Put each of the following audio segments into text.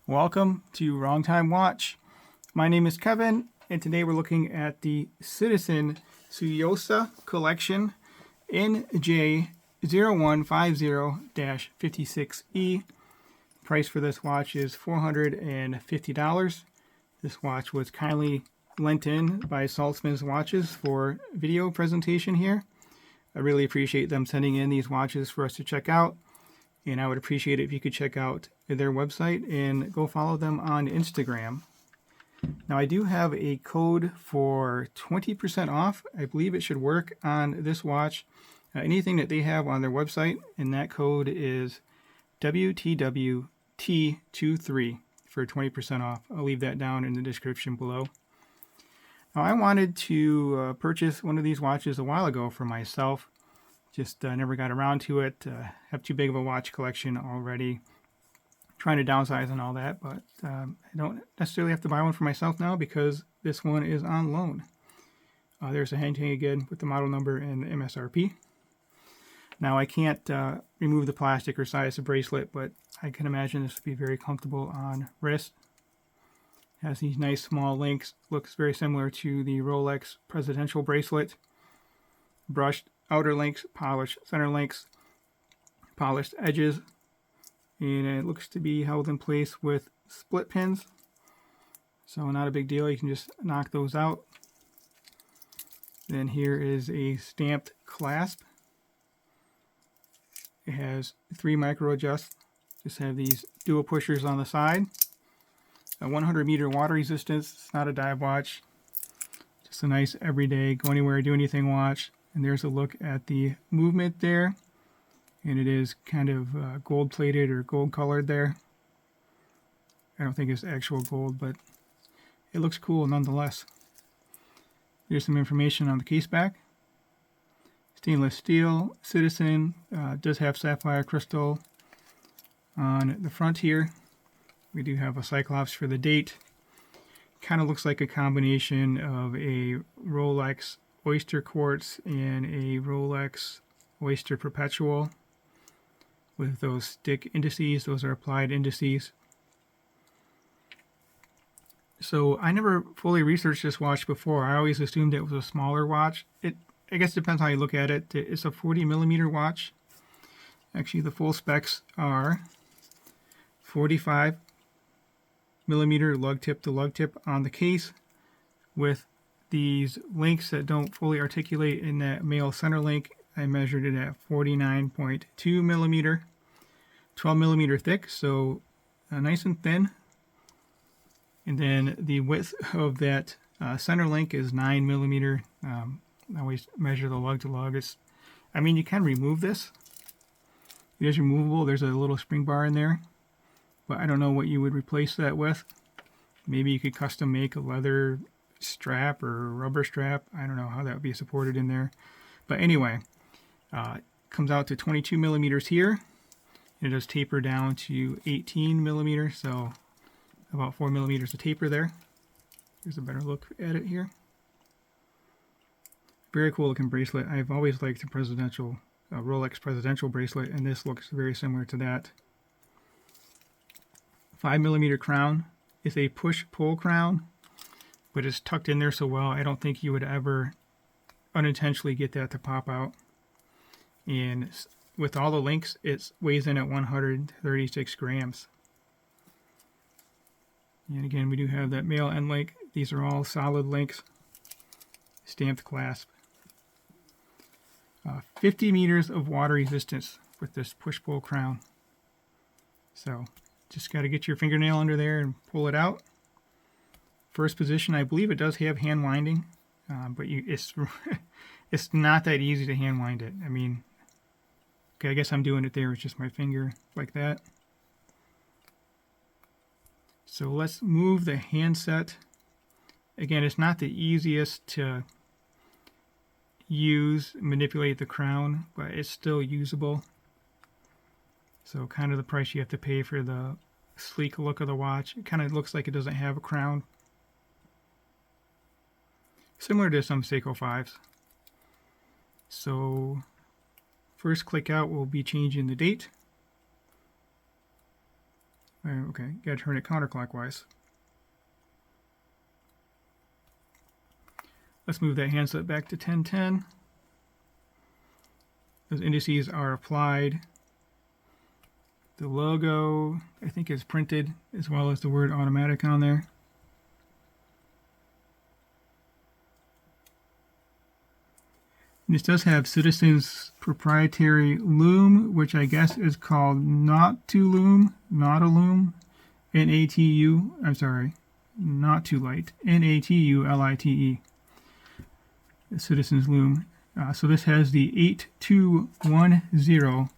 Welcome to Wrong Time Watch. My name is Kevin, and today we're looking at the Citizen Tsuyosa Collection NJ0150-56E. Price for this watch is $450. This watch was kindly lent in by Saltzman's Watches for video presentation here. I really appreciate them sending in these watches for us to check out. And I would appreciate it if you could check out their website and go follow them on Instagram. Now, I do have a code for 20% off. I believe it should work on this watch. Anything that they have on their website, and that code is WTWT23 for 20% off. I'll leave that down in the description below. Now, I wanted to purchase one of these watches a while ago for myself. Just never got around to it. Have too big of a watch collection already. Trying to downsize and all that, but I don't necessarily have to buy one for myself now because this one is on loan. There's a hang tag again with the model number and the MSRP. Now I can't remove the plastic or size the bracelet, but I can imagine this would be very comfortable on wrist. Has these nice small links. Looks very similar to the Rolex presidential bracelet. Brushed outer links, polished center links, polished edges, and it looks to be held in place with split pins. So not a big deal, you can just knock those out. Then here is a stamped clasp. It has 3 micro adjusts. Just have these dual pushers on the side. A 100 meter water resistance. It's not a dive watch. Just a nice everyday go anywhere, do anything watch. And there's a look at the movement there. And it is kind of gold plated or gold colored there. I don't think it's actual gold, but it looks cool nonetheless. Here's some information on the case back. Stainless steel, Citizen, does have sapphire crystal on the front here. We do have a Cyclops for the date. Kind of looks like a combination of a Rolex Oyster Quartz and a Rolex Oyster Perpetual with those stick indices. Those are applied indices. So I never fully researched this watch before. I always assumed it was a smaller watch. I guess it depends how you look at it. It's a 40 millimeter watch. Actually, the full specs are 45 millimeter lug tip to lug tip on the case with these links that don't fully articulate in that male center link. I measured it at 49.2 millimeter, 12 millimeter thick, so nice and thin. And then the width of that center link is 9 millimeter. I always measure the lug to lug. You can remove this. It is removable. There's a little spring bar in there, but I don't know what you would replace that with. Maybe you could custom make a leather strap or rubber strap. I don't know how that would be supported in there. But anyway, it comes out to 22 millimeters here. It does taper down to 18 millimeters, so about 4 millimeters of taper there. Here's a better look at it here. Very cool looking bracelet. I've always liked the presidential Rolex presidential bracelet, and this looks very similar to that. 5 millimeter crown. It's a push-pull crown, but it's tucked in there so well, I don't think you would ever unintentionally get that to pop out. And with all the links, it weighs in at 136 grams. And again, we do have that male end link. These are all solid links. Stamped clasp. 50 meters of water resistance with this push-pull crown. So just got to get your fingernail under there and pull it out. First position, I believe it does have hand winding, but it's not that easy to hand wind it. Okay, I guess I'm doing it there with just my finger like that. So let's move the handset. Again, it's not the easiest to manipulate the crown, but it's still usable. So kind of the price you have to pay for the sleek look of the watch. It kind of looks like it doesn't have a crown. Similar to some Seiko 5s. So first click out will be changing the date. Okay, gotta turn it counterclockwise. Let's move that handset back to 1010. Those indices are applied. The logo, I think, is printed, as well as the word automatic on there. And this does have Citizen's proprietary loom, which I guess is called not to loom, not a loom, N-A-T-U, I'm sorry, not too light, N-A-T-U-L-I-T-E, the Citizen's loom. So this has the 8210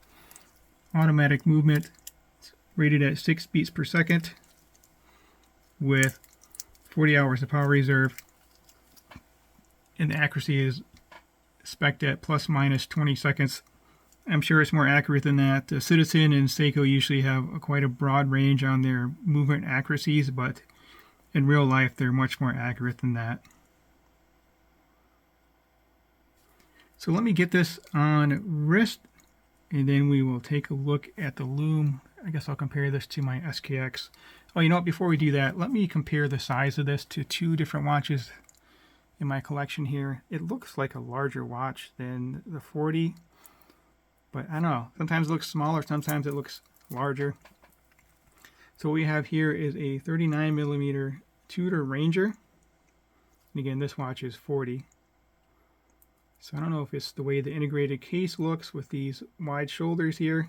automatic movement. It's rated at 6 beats per second with 40 hours of power reserve. And the accuracy is spec'd at plus minus 20 seconds. I'm sure it's more accurate than that. The Citizen and Seiko usually have quite a broad range on their movement accuracies, but in real life they're much more accurate than that. So let me get this on wrist, and then we will take a look at the loom. I guess I'll compare this to my SKX. Oh, you know what? Before we do that, let me compare the size of this to two different watches in my collection here. It looks like a larger watch than the 40, but I don't know. Sometimes it looks smaller, sometimes it looks larger. So what we have here is a 39mm Tudor Ranger. And again, this watch is 40. So I don't know if it's the way the integrated case looks with these wide shoulders here.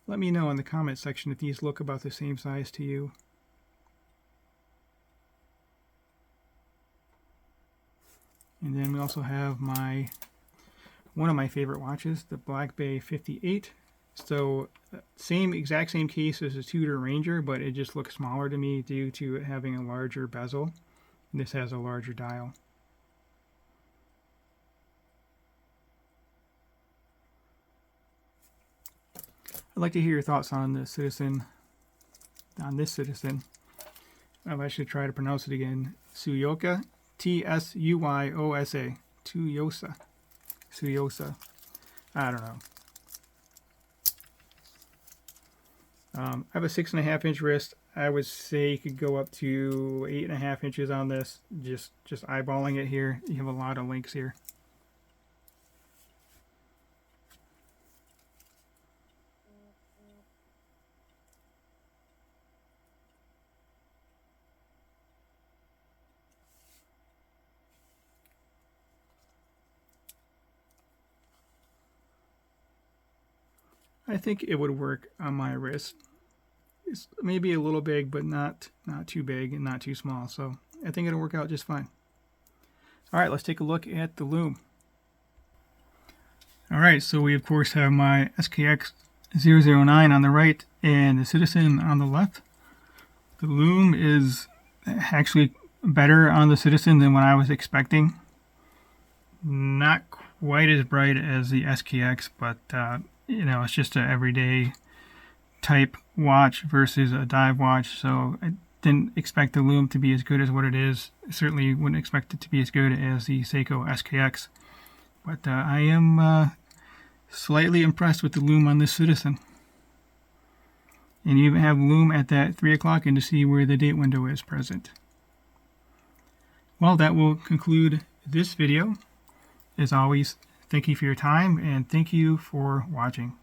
Let me know in the comment section if these look about the same size to you. And then we also have one of my favorite watches, the Black Bay 58. So exact same case as the Tudor Ranger, but it just looks smaller to me due to it having a larger bezel. And this has a larger dial. I'd like to hear your thoughts on the Citizen, this Citizen. I should try to pronounce it again. Tsuyosa, T-S-U-Y-O-S-A, Tsuyosa. I don't know. I have a 6.5-inch wrist. I would say you could go up to 8.5 inches on this. Just eyeballing it here. You have a lot of links here. I think it would work on my wrist. It's maybe a little big, but not too big and not too small. So I think it'll work out just fine. All right, let's take a look at the loom. All right, so we of course have my SKX 009 on the right and the Citizen on the left. The loom is actually better on the Citizen than what I was expecting. Not quite as bright as the SKX, but you know, it's just an everyday type watch versus a dive watch, so I didn't expect the loom to be as good as what it is. I certainly wouldn't expect it to be as good as the Seiko SKX, but I am slightly impressed with the loom on this Citizen. And you even have loom at that 3 o'clock and to see where the date window is present. Well, that will conclude this video. As always, thank you for your time and thank you for watching.